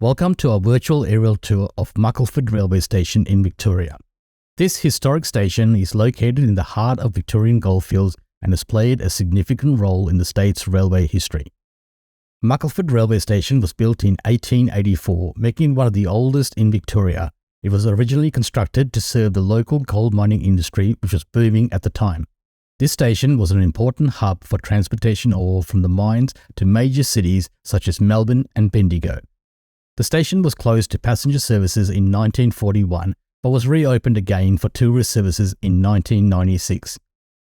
Welcome to our virtual aerial tour of Muckleford Railway Station in Victoria. This historic station is located in the heart of Victorian goldfields and has played a significant role in the state's railway history. Muckleford Railway Station was built in 1884, making it one of the oldest in Victoria. It was originally constructed to serve the local gold mining industry, which was booming at the time. This station was an important hub for transportation ore from the mines to major cities such as Melbourne and Bendigo. The station was closed to passenger services in 1941, but was reopened again for tourist services in 1996.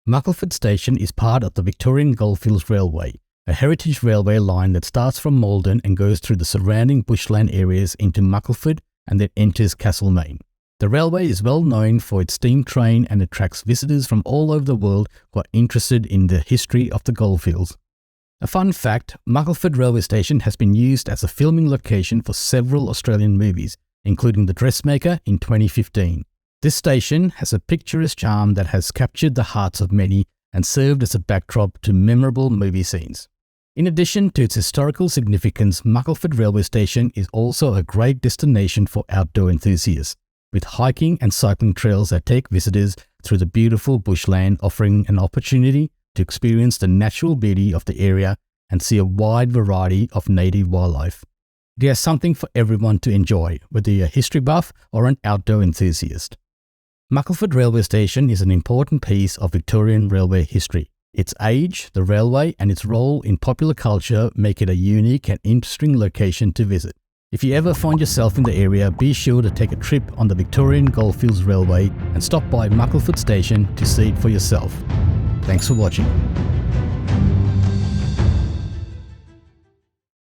Muckleford Station is part of the Victorian Goldfields Railway, a heritage railway line that starts from Malden and goes through the surrounding bushland areas into Muckleford and then enters Castlemaine. The railway is well known for its steam train and attracts visitors from all over the world who are interested in the history of the goldfields. A fun fact, Muckleford Railway Station has been used as a filming location for several Australian movies, including The Dressmaker in 2015. This station has a picturesque charm that has captured the hearts of many and served as a backdrop to memorable movie scenes. In addition to its historical significance, Muckleford Railway Station is also a great destination for outdoor enthusiasts, with hiking and cycling trails that take visitors through the beautiful bushland, offering an opportunity to experience the natural beauty of the area and see a wide variety of native wildlife. It has something for everyone to enjoy, whether you're a history buff or an outdoor enthusiast. Muckleford Railway Station is an important piece of Victorian railway history. Its age, the railway, and its role in popular culture make it a unique and interesting location to visit. If you ever find yourself in the area, be sure to take a trip on the Victorian Goldfields Railway and stop by Muckleford Station to see it for yourself. Thanks for watching.